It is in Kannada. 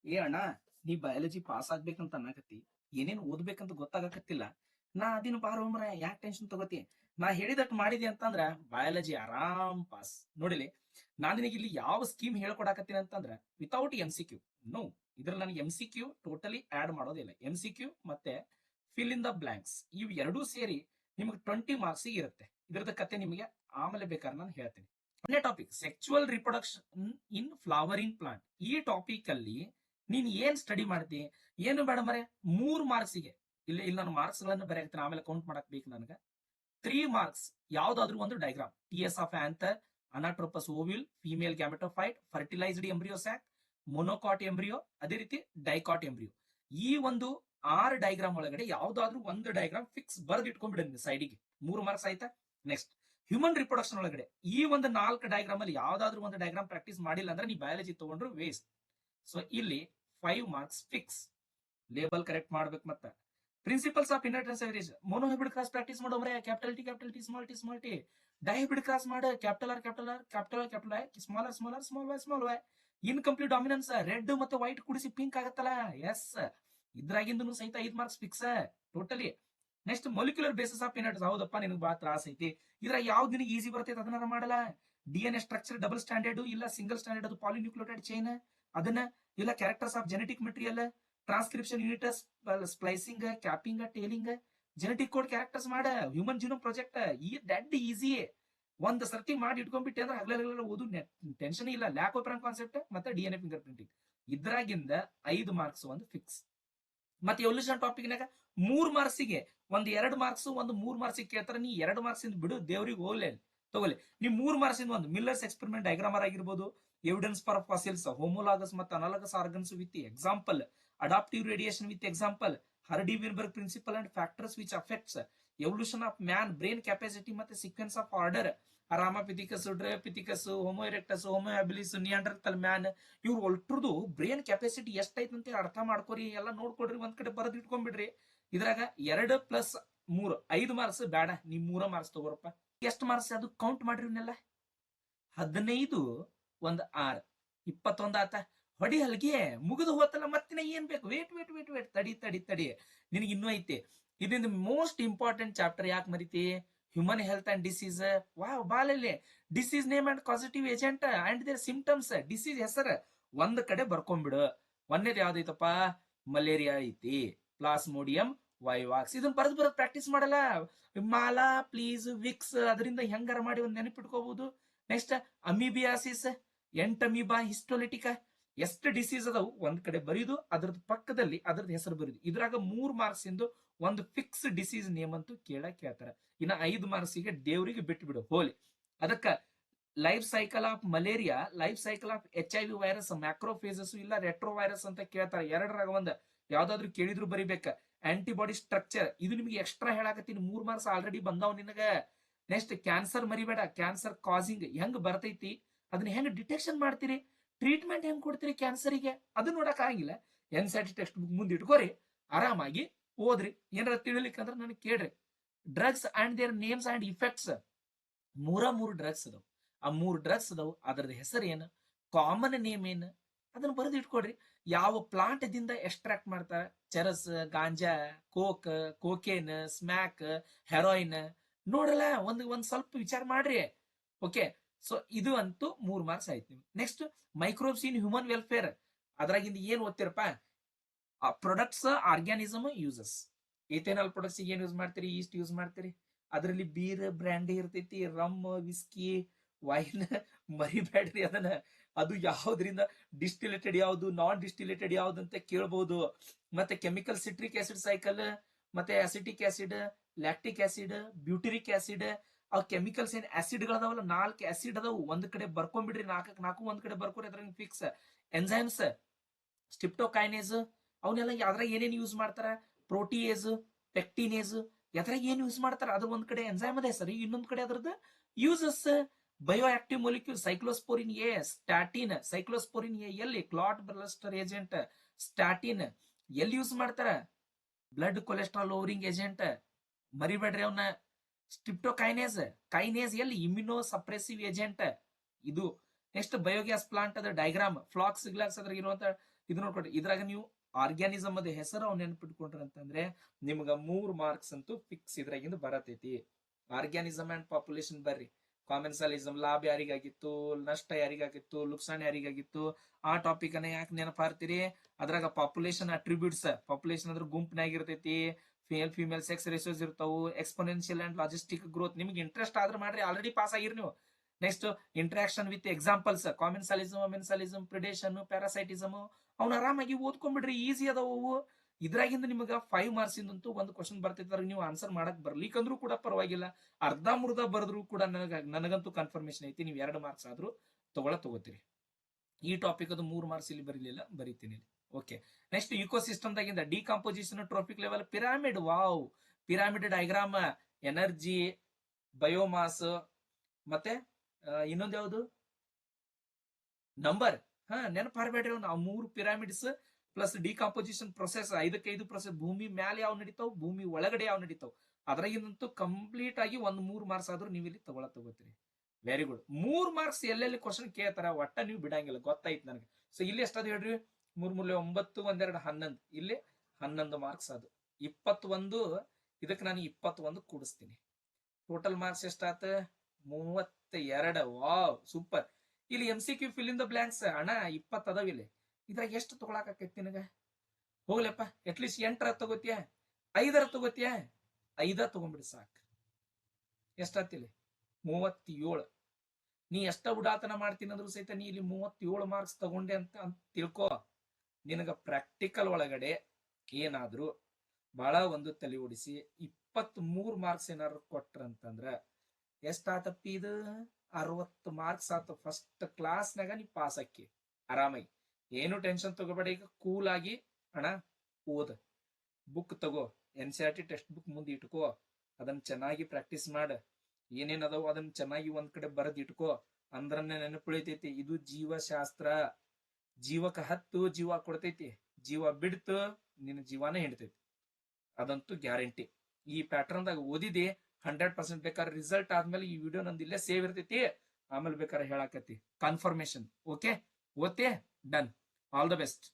ಏ ಅಣ್ಣ, ನೀ ಬಯಾಲಜಿ ಪಾಸ್ ಆಗ್ಬೇಕಂತ ಅನ್ನಕತ್ತಿ, ಏನೇನ್ ಓದ್ಬೇಕಂತ ಗೊತ್ತಾಗಕತ್ತಿಲ್ಲ. ನಾ ಅದಿನ ಬಾರೋ ಮರ, ಯಾಕೆ ಟೆನ್ಷನ್ ತಗೋತಿ? ನಾ ಹೇಳಿದಟ್ ಮಾಡಿದಿ ಅಂತಂದ್ರ ಬಯಾಲಜಿ ಆರಾಮ್ ಪಾಸ್. ನೋಡಿಲಿ, ನಾನ್ ನಿನಗೆ ಇಲ್ಲಿ ಯಾವ ಸ್ಕೀಮ್ ಹೇಳ್ಕೊಡಾಕತ್ತೀನಿ ಅಂತಂದ್ರ without M C Q. No, ಇದ್ರಲ್ಲಿ ನನಗೆ M C Q totally add ಮಾಡೋದಿಲ್ಲ. ಎಂ ಸಿ ಕ್ಯೂ ಮತ್ತೆ ಫಿಲ್ ಇನ್ ದ ಬ್ಲಾಂಕ್ಸ್ ಇವ್ ಎರಡೂ ಸೇರಿ ನಿಮ್ಗೆ 20 ಮಾರ್ಕ್ಸ್ ಇರುತ್ತೆ. ಇದ್ರದ ಕತೆ ನಿಮಗೆ ಆಮೇಲೆ ಬೇಕಾದ್ರೆ ನಾನು ಹೇಳ್ತೀನಿ. ಒಂದೇ topic, sexual reproduction in flowering plant. ಈ ಟಾಪಿಕ್ ಅಲ್ಲಿ ನೀನ್ ಏನ್ ಸ್ಟಡಿ ಮಾಡ್ತಿ? ಏನು ಬೇಡ ಮರೆ, 3 ಮಾರ್ಕ್ಸಿಗೆ ಇಲ್ಲ ಇಲ್ಲ, ನಾನು ಮಾರ್ಕ್ಸ್ ಗಳನ್ನ ಬರೆಯಕ್ತೀನಿ, ಆಮೇಲೆ ಕೌಂಟ್ ಮಾಡಕ್ ಬೇಕು ನನಗೆ. 3 ಮಾರ್ಕ್ಸ್ ಯಾವ್ದಾದ್ರು ಒಂದು diagram, T S of anther, anatropous ovule, female gametophyte, fertilised embryo sac, monocot embryo, ಅದೇ ರೀತಿ ಡೈಕಾಟ್ ಎಂಬ್ರಿಯೋ. ಈ ಒಂದು 6 ಡೈಗ್ರಾಮ್ ಒಳಗಡೆ ಯಾವ್ದಾದ್ರು ಒಂದು ಡೈಗ್ರಾಮ್ ಫಿಕ್ಸ್ ಬರ್ದ್ ಇಟ್ಕೊಂಡ್ಬಿಡಿ ಸೈಡಿಗೆ. 3 ಮಾರ್ಕ್ಸ್ ಆಯ್ತಾ? ನೆಕ್ಸ್ಟ್, ಹ್ಯೂಮನ್ ರಿಪ್ರೊಡಕ್ಷನ್ ಒಳಗಡೆ ಈ ಒಂದು 4 ಡೈಗ್ರಾಮ್ ಅಲ್ಲಿ ಯಾವ್ದಾದ್ರು ಒಂದು ಡೈಗ್ರಾಮ್ ಪ್ರಾಕ್ಟೀಸ್ ಮಾಡಿಲ್ಲ ಅಂದ್ರೆ ನೀ ಬಯಾಲಜಿ ತಗೊಂಡ್ರು ವೇಸ್ಟ್. ಸೊ ಇಲ್ಲಿ 5 ಮಾರ್ಕ್ಸ್ ಫಿಕ್ಸ್. ಲೇಬಲ್ ಕರೆಕ್ಟ್ ಮಾಡ್ಬೇಕು. ಮತ್ತೆ principles of inheritance average, monohybrid cross practice ಮಾಡೋಮ್ರೆ. Capital T small t small t. Dihybrid cross ಮಾಡ, capital R capital R capital R capital I, small r small r small y small y. Incomplete dominance, red ಮತ್ತೆ ವೈಟ್ ಕುಡಿಸಿ ಪಿಂಕ್ ಆಗತ್ತಲ್ಲ, ಎಸ್. ಇದ್ರಾಗಿಂದನು ಸಹಿತ 5 marks fix totally. Next, molecular basis of inheritance. ಹೌದಪ್ಪ, ನಿನಗೆ ಬಹಳ ತ್ರಾಸ ಐತಿ. ಇದ್ರಾಗ ಯಾವ್ದು ನಿನಗೆ ಈಸಿ ಬರ್ತೈತೆ ಅದನ್ನ ಮಾಡಲ್ಲ. D N A structure double standard ಇಲ್ಲ ಸಿಂಗಲ್ ಸ್ಟ್ಯಾಂಡರ್ಡ್, ಅದು ಪಾಲಿನ್ಯೂಕ್ಲಿಯೋಟೈಡ್ ಚೈನ್ ಅದನ್ನ, ಇಲ್ಲ characters of genetic material, transcription units, splicing, capping, tailing, genetic code characters ಮಾಡ. ಹ್ಯೂಮನ್ ಜಿನೋಮ್ ಪ್ರಾಜೆಕ್ಟ್ ಈ ದಡ್ ಈಸಿ. ಒಂದ್ ಸರ್ತಿ ಮಾಡಿ ಇಟ್ಕೊಂಡ್ಬಿಟ್ಟೆ ಅಂದ್ರೆ ಹಗಲೆಲ್ಲ ಓದು ಟೆನ್ಷನ್ ಇಲ್ಲ. ಲ್ಯಾಕ್ ಓಪನ್ ಕಾನ್ಸೆಪ್ಟ್ ಮತ್ತೆ ಡಿ ಎನ್ ಎ ಫಿಂಗರ್ ಪ್ರಿಂಟಿಂಗ್, ಇದ್ರಾಗಿಂದ 5 ಮಾರ್ಕ್ಸ್ ಒಂದು ಫಿಕ್ಸ್. ಮತ್ತೆ ಎವಲ್ಯೂಷನ್ ಟಾಪಿಕ್ನಾಗ 3 ಮಾರ್ಕ್ಸಿಗೆ ಒಂದ್ 2 ಮಾರ್ಕ್ಸ್, ಒಂದು 3 ಮಾರ್ಕ್ಸಿಗೆ ಕೇಳ್ತಾರೆ. ನೀ 2 ಮಾರ್ಕ್ಸ್ ಇಂದ ಬಿಡು, ದೇವ್ರಿಗೆ ಹೋಗ್ಲಿ ತಗೋಲಿ. ನೀವು 3 ಮಾರ್ಕ್ಸಿಂದ ಒಂದು ಮಿಲ್ಲರ್ಸ್ ಎಕ್ಸ್ಪೆರಿಮೆಂಟ್ ಡೈಗ್ರಾಮರ್ ಆಗಿರ್ಬೋದು, ಎವಿಡೆನ್ಸ್ ಫಾರ್ ಫಾಸಿಲ್ಸ್, ಹೋಮೋಲಾಗಸ್ ಮತ್ತು analogous organs with example, adaptive radiation with example, Hardy Weinberg principle and factors which affects evolution of man brain capacity ಮತ್ತೆ sequence of order, Ramapithecus, Dryopithecus, Homo erectus, Homo habilis, Neanderthal man, ಇವ್ರು ಒಲ್ಟ್ರದು ಬ್ರೈನ್ ಕೆಪಾಸಿಟಿ ಎಷ್ಟೈತಂತೆ ಅರ್ಥ ಮಾಡ್ಕೊರಿ, ಎಲ್ಲ ನೋಡ್ಕೊಡ್ರಿ, ಒಂದ್ ಕಡೆ ಬರೆದು ಇಟ್ಕೊಂಡ್ಬಿಡ್ರಿ. ಇದ್ರಾಗ 2+3 5 ಮಾರ್ಕ್ಸ್ ಬೇಡ, ನೀ 3 ಮಾರ್ಕ್ಸ್ ತಗೋರಪ್ಪ. ಎಷ್ಟು ಮಾರ್ಕ್ಸ್ ಅದು ಕೌಂಟ್ ಮಾಡ್ರಿ ಇವನ್ನೆಲ್ಲ. 15 ಒಂದ್ 6 21 ಆತ. ಹೊಡಿ ಹಲ್ಗೆ ಮುಗಿದು ಹೋತಲ್ಲ, ಮತ್ತಿನ ಏನ್ ಬೇಕು? ವೇಟ್ ವೇಟ್ ವೇಟ್ ವೇಟ್, ತಡಿ ತಡಿ ತಡಿ, ನಿನಗೆ ಇನ್ನೂ ಐತಿ. ಇದರಿಂದ ಮೋಸ್ಟ್ ಇಂಪಾರ್ಟೆಂಟ್ ಚಾಪ್ಟರ್ ಯಾಕೆ ಮರಿತಿ? Human health and disease. Wow, ಬಾಲಲ್ಲಿ disease name and causative agent and their symptoms, disease ಹೆಸರು ಒಂದ್ ಕಡೆ ಬರ್ಕೊಂಡ್ಬಿಡು. ಒಂದೇದು ಯಾವ್ದೈತಪ್ಪ? ಮಲೇರಿಯಾ ಐತಿ, ಪ್ಲಾಸ್ಮೋಡಿಯಂ ವೈವಾಕ್ಸ್. ಇದನ್ನ ಬರೆದು ಪ್ರಾಕ್ಟೀಸ್ ಮಾಡಲ್ಲ. ಮಾಲಾ, ಪ್ಲೀಸ್, ವಿಕ್ಸ್, ಅದರಿಂದ ಹೆಂಗಾರ ಮಾಡಿ ಒಂದ್ ನೆನಪಿಟ್ಕೋಬಹುದು. ನೆಕ್ಸ್ಟ್, ಅಮೀಬಿಯಾಸಿಸ್, ಎಂಟಮೀಬಾ, ಹಿಸ್ಟೋಲಿಟಿಕಾ, ಎಷ್ಟು ಡಿಸೀಸ್ ಅದಾವು ಒಂದ್ ಕಡೆ ಬರೀದು, ಅದ್ರದ್ದು ಪಕ್ಕದಲ್ಲಿ ಅದ್ರದ್ದು ಹೆಸರು ಬರೀದು. ಇದ್ರಾಗ 3 ಮಾರ್ಕ್ಸ್ ಇಂದು ಒಂದು ಫಿಕ್ಸ್ ಡಿಸೀಸ್ ನೇಮ್ ಅಂತೂ ಕೇಳ್ತಾರ. ಇನ್ನ 5 ಮಾರ್ಕ್ಸಿಗೆ ದೇವರಿಗೆ ಬಿಟ್ಟು ಬಿಡು ಹೋಲಿ. ಅದಕ್ಕ life cycle of malaria, life cycle of HIV virus, macrophages ಇಲ್ಲ ರೆಟ್ರೋ ವೈರಸ್ ಅಂತ ಕೇಳ್ತಾರೆ. ಎರಡರಾಗ ಒಂದ್ ಯಾವ್ದಾದ್ರು ಕೇಳಿದ್ರು ಬರಿಬೇಕ. ಆಂಟಿಬಾಡಿ ಸ್ಟ್ರಕ್ಚರ್, ಇದು ನಿಮ್ಗೆ ಎಕ್ಸ್ಟ್ರಾ ಹೇಳಾಕತ್ತೀನಿ, 3 ಮಾರ್ಕ್ಸ್ ಆಲ್ರೆಡಿ ಬಂದಾವ್ ನಿನಗ. ನೆಕ್ಸ್ಟ್, ಕ್ಯಾನ್ಸರ್ ಮರಿಬೇಡ. ಕ್ಯಾನ್ಸರ್ ಕಾಸಿಂಗ್ ಹೆಂಗ್ ಬರ್ತೈತಿ, ಅದನ್ನ ಹೆಂಗ್ ಡಿಟೆಕ್ಷನ್ ಮಾಡ್ತೀರಿ, ಟ್ರೀಟ್ಮೆಂಟ್ ಹೆಂಗ್ ಕೊಡ್ತೀರಿ ಕ್ಯಾನ್ಸರಿಗೆ, ಅದು ನೋಡಕ್ ಆಗಿಲ್ಲ. NCERT ಟೆಕ್ಸ್ಟ್ ಬುಕ್ ಮುಂದೆ ಇಟ್ಕೋರಿ, ಆರಾಮಾಗಿ ಓದ್ರಿ. ಏನಾರ ತಿಳಿಲಿಕ್ಕಂದ್ರೆ ನನಗೆ ಕೇಳ್ರಿ. Drugs and their names and effects, 3 drugs ಅದಾವ. ಆ 3 ಡ್ರಗ್ಸ್ ಅದಾವ, ಅದ್ರದ್ದು ಹೆಸರು ಏನು, ಕಾಮನ್ ನೇಮ್ ಏನು, ಅದನ್ನ ಬರೆದು ಇಟ್ಕೊಡ್ರಿ. ಯಾವ ಪ್ಲಾಂಟ್ ದಿಂದ ಎಕ್ಸ್ಟ್ರಾಕ್ಟ್ ಮಾಡ್ತಾರೆ? ಚರಸ್, ಗಾಂಜಾ, ಕೋಕ್, ಕೋಕೇನ್, ಸ್ಮ್ಯಾಕ್, ಹೆರೋಯಿನ್. ನೋಡಲ್ಲ, ಒಂದ್ ಸ್ವಲ್ಪ ವಿಚಾರ ಮಾಡ್ರಿ. ಓಕೆ, ಸೊ ಇದು ಅಂತೂ 3 ಮಾರ್ಕ್ಸ್ ಆಯ್ತು. Next, microbes in human welfare, ಅದ್ರಾಗಿಂದ ಏನ್ ಓದ್ತಿರಪ್ಪ? Products, organism uses. Ethanol products ಏನ್ ಯೂಸ್ ಮಾಡ್ತೀರಿ? ಈಸ್ಟ್ ಯೂಸ್ ಮಾಡ್ತೀರಿ. ಅದರಲ್ಲಿ ಬೀರ್, ಬ್ರ್ಯಾಂಡಿ ಇರ್ತೈತಿ, ರಮ್, ವಿಸ್ಕಿ, ವೈನ್, ಮರಿಬೇಡ್ರಿ ಅದನ್ನ. ಅದು ಯಾವ್ದ್ರಿಂದ ಡಿಸ್ಟಿಲೇಟೆಡ್ ಯಾವ್ದು, ನಾನ್ ಡಿಸ್ಟಿಲೇಟೆಡ್ ಯಾವ್ದು ಅಂತ ಕೇಳಬಹುದು. ಮತ್ತೆ ಕೆಮಿಕಲ್ ಸಿಟ್ರಿಕ್ ಆಸಿಡ್ ಸೈಕಲ್, ಮತ್ತೆ acetic acid, lactic acid, butyric acid. ಅವ್ ಕೆಮಿಕಲ್ಸ್ ಏನ್ ಆಸಿಡ್ ಗಳದಾವಲ್ಲ, 4 ಆಸಿಡ್ ಅದಾವು, ಒಂದ್ ಕಡೆ ಬರ್ಕೊಂಡ್ಬಿಡ್ರಿ. 4 ಒಂದ್ ಕಡೆ ಬರ್ಕೊರಿ, ಅದ್ರ ಫಿಕ್ಸ್. ಎನ್ಸೈಮ್ಸ್, ಸ್ಟಿಪ್ಟೋಕೈನೇಸ್, ಅವನ್ನೆಲ್ಲ ಯಾವ್ದ್ರಾಗ ಏನೇನ್ ಯೂಸ್ ಮಾಡ್ತಾರ? ಪ್ರೋಟಿಯೇಸ್, ಪೆಕ್ಟಿನೇಸ್, ಯಾವ್ದ್ರಾಗ ಏನ್ ಯೂಸ್ ಮಾಡ್ತಾರ? ಅದ್ರ ಒಂದ್ ಕಡೆ ಎನ್ಸೈಮ್ ಅದೇ ಸರಿ, ಇನ್ನೊಂದ್ ಕಡೆ ಅದ್ರದ್ದು uses. Bio active molecule, cyclosporin A, statin. Cyclosporin A ಎಲ್ಲಿ? Clot buster agent. ಸ್ಟಾಟಿನ್ ಎಲ್ಲಿ ಯೂಸ್ ಮಾಡ್ತಾರ? ಬ್ಲಡ್ ಕೊಲೆಸ್ಟ್ರಾಲ್ ಲೋವರಿಂಗ್ ಏಜೆಂಟ್, ಮರಿಬೇಡ್ರಿ ಅವನ್ನ. ಸ್ಟ್ರಿಪ್ಟೋಕೈನೇಸ್, ಕೈನೇಸ್ ಎಲ್ಲಿ? ಇಮ್ಯುನೋ ಸಪ್ರೆಸಿವ್ ಏಜೆಂಟ್ ಇದು. ನೆಕ್ಸ್ಟ್, ಬಯೋಗ್ಯಾಸ್ ಪ್ಲಾಂಟ್ ಅದ ಡೈಗ್ರಾಮ್, ಫ್ಲಾಕ್ಸ್ ಗ್ಲಾಕ್ಸ್ ಅದ್ರಾಗ ಇರುವಂತ ಇದು ನೋಡ್ಕೊಡ್ರಿ. ಇದ್ರಾಗ ನೀವು ಆರ್ಗ್ಯಾನಿಸಮ್ ಅದ ಹೆಸರು ಅವ್ನ ನೆನ್ಪಿಟ್ಕೊಂಡ್ರಿ ಅಂತಂದ್ರೆ ನಿಮ್ಗ 3 ಮಾರ್ಕ್ಸ್ ಅಂತೂ ಫಿಕ್ಸ್ ಇದ್ರಾಗಿಂದ ಬರತೈತಿ. ಆರ್ಗ್ಯಾನಿಸಮ್ ಅಂಡ್ ಪಾಪ್ಯುಲೇಷನ್ ಬರ್ರಿ. ಕಾಮೆನ್ಸಾಲಿಸಮ್, ಲಾಭ ಯಾರಿಗಾಗಿತ್ತು, ನಷ್ಟ ಯಾರಿಗಾಗಿತ್ತು, ಲುಕ್ಸಾನ್ ಯಾರಿಗಾಗಿತ್ತು, ಆ ಟಾಪಿಕ್ ಅನ್ನ ಯಾಕೆ ನೆನಪಾರ್ತೀರಿ? ಅದ್ರಾಗ ಪಾಪ್ಯುಲೇಷನ್ ಅಟ್ರಿಬ್ಯೂಟ್ಸ್, ಪಾಪ್ಯುಲೇಷನ್ ಅದ್ರ ಗುಂಪಿನಾಗಿರ್ತೈತಿ, ಫೇಲ್ ಫಿಮೇಲ್ ಸೆಕ್ಸ್ ರೇಷಿಯೋಸ್ ಇರ್ತಾವು, ಎಕ್ಸ್ಪೋನೆನ್ಷಿಯಲ್ ಅಂಡ್ ಲಾಜಿಸ್ಟಿಕ್ ಗ್ರೋತ್. ನಿಮ್ಗೆ ಇಂಟ್ರೆಸ್ಟ್ ಆದ್ರೆ ಮಾಡ್ರಿ, ಆಲ್ರೆಡಿ ಪಾಸ್ ಆಗಿರಿ ನೀವು. Next interaction with examples, commensalism, amensalism, predation, parasitism, ಅವ್ನ ಆರಾಮಾಗಿ ಓದ್ಕೊಂಡ್ಬಿಡ್ರಿ. ಈಸಿ ಅದಾವು. ಇದ್ರಾಗಿಂದ ನಿಮಗ 5 ಮಾರ್ಕ್ಸ್ ಇಂದಂತೂ ಒಂದು ಕ್ವಶನ್ ಬರ್ತೈತೆ, ನೀವು ಆನ್ಸರ್ ಮಾಡಕ್ ಬರ್ಲಿಕ್ಕಂದ್ರೂ ಕೂಡ ಪರವಾಗಿಲ್ಲ. ಅರ್ಧ ಮುರ್ಧ ಬರೆದ್ರು ಕೂಡ ನನಗಂತೂ ಕನ್ಫರ್ಮೇಶನ್ ಐತಿ, ನೀವು 2 ಮಾರ್ಕ್ಸ್ ಆದ್ರೂ ತಗೋತೀರಿ. ಈ ಟಾಪಿಕ್ ಅದು 3 ಮಾರ್ಕ್ಸ್ ಇಲ್ಲಿ ಬರೀಲಿಲ್ಲ, ಬರೀತೀನಿ. ಓಕೆ. ನೆಕ್ಸ್ಟ್ ಇಕೋಸಿಸ್ಟಮ್ ದಾಗಿಂದ decomposition, trophic level, pyramid. Wow, pyramid diagram, energy, biomass, ಮತ್ತೆ ಇನ್ನೊಂದು ಯಾವುದು ನಂಬರ್. ನೆನಪು ಹಾರ್ಬೇಡ್ರಿ. ನಾವು 3 pyramids plus decomposition process, 5 process. ಭೂಮಿ ಮ್ಯಾಲೆ ಯಾವ ನಡೀತಾವ್, ಭೂಮಿ ಒಳಗಡೆ ಯಾವ ನಡೀತಾವ್, ಅದ್ರಾಗಿಂದಂತೂ ಕಂಪ್ಲೀಟ್ ಆಗಿ 3 ಮಾರ್ಕ್ಸ್ ಆದ್ರೂ ನೀವು ಇಲ್ಲಿ ತಗೋತೀರಿ. Very good. 3 ಮಾರ್ಕ್ಸ್ ಎಲ್ಲೆಲ್ಲಿ ಕ್ವಶನ್ ಕೇಳ್ತಾರ ಒಟ್ಟ ನೀವು ಬಿಡಂಗಿಲ್ಲ, ಗೊತ್ತಾಯ್ತು ನನಗೆ. ಸೊ ಇಲ್ಲಿ ಎಷ್ಟಾದ್ ಹೇಳ್ರಿ, 3 3 9 1 2 11, ಇಲ್ಲಿ 11 ಮಾರ್ಕ್ಸ್ ಅದು. 21, ಇದಕ್ಕೆ ನಾನು 21 ಕೂಡಿಸ್ತೀನಿ. ಟೋಟಲ್ ಮಾರ್ಕ್ಸ್ ಎಷ್ಟಾತ? 32. Wow, super. ಇಲ್ಲಿ MCQ fill in the blanks ಅಣ್ಣ 20 ಅದಾವ ಇಲ್ಲಿ. ಇದ್ರಾಗ ಎಷ್ಟು ತಗೊಳಕೈತಿ ನಿನಗ? ಹೋಗ್ಲಪ್ಪ, ಅಟ್ಲೀಸ್ಟ್ 8 ತಗೋತಿಯ, 5 ತಗೋತಿಯ, 5 ತಗೊಂಡ್ಬಿಡಿ ಸಾಕು. ಎಷ್ಟಾತಿಲ್ಲಿ? 37. ನೀ ಎಷ್ಟ ಉಡಾತನ ಮಾಡ್ತೀನಿ ಅಂದ್ರೂ ಸಹಿತ ನೀ ಇಲ್ಲಿ 37 ಮಾರ್ಕ್ಸ್ ತಗೊಂಡೆ ಅಂತ ತಿಳ್ಕೊ. ನಿನಗ ಪ್ರಾಕ್ಟಿಕಲ್ ಒಳಗಡೆ ಏನಾದ್ರು ಬಹಳ ಒಂದು ತಲೆ ಓಡಿಸಿ 23 ಮಾರ್ಕ್ಸ್ ಏನಾದ್ರು ಕೊಟ್ರಂತಂದ್ರ ಎಷ್ಟಾತಪ್ಪಿ? ಇದು 60 ಮಾರ್ಕ್ಸ್ ಆತ. ಫಸ್ಟ್ ಕ್ಲಾಸ್ನಾಗ ನೀ ಪಾಸ್ ಆಕಿ ಆರಾಮಾಗಿ. ಏನು ಟೆನ್ಷನ್ ತಗೋಬೇಡ. ಈಗ ಕೂಲ್ ಆಗಿ ಅಣ್ಣ ಓದ, ಬುಕ್ ತಗೋ, NCERT ಟೆಕ್ಸ್ಟ್ ಬುಕ್ ಮುಂದೆ ಇಟ್ಕೋ, ಅದನ್ನ ಚೆನ್ನಾಗಿ ಪ್ರಾಕ್ಟೀಸ್ ಮಾಡ. ಏನೇನದಾವ ಅದನ್ನ ಚೆನ್ನಾಗಿ ಒಂದ್ ಕಡೆ ಬರೆದ್ ಇಟ್ಕೋ, ಅಂದ್ರನ್ನ ನೆನಪುಳಿತೈತಿ. ಇದು ಜೀವಶಾಸ್ತ್ರ. ಜೀವಕ 10 ಜೀವ ಕೊಡ್ತೈತಿ, ಜೀವ ಬಿಡ್ತು ನಿನ್ನ ಜೀವಾನೇ ಹಿಡ್ತೈತಿ, ಅದಂತೂ ಗ್ಯಾರಂಟಿ. ಈ ಪ್ಯಾಟರ್ನ್ ದಾಗ ಓದಿದಿ 100% ಬೇಕಾದ್ರೆ ರಿಸಲ್ಟ್ ಆದ್ಮೇಲೆ ಈ ವಿಡಿಯೋ ನಂದು ಇಲ್ಲೇ ಸೇವ್ ಇರ್ತೈತಿ, ಆಮೇಲೆ ಬೇಕಾದ್ರೆ ಹೇಳಾಕತಿ ಕನ್ಫರ್ಮೇಶನ್. ಓಕೆ, ಓದ್ತೆ? ಡನ್. All the best.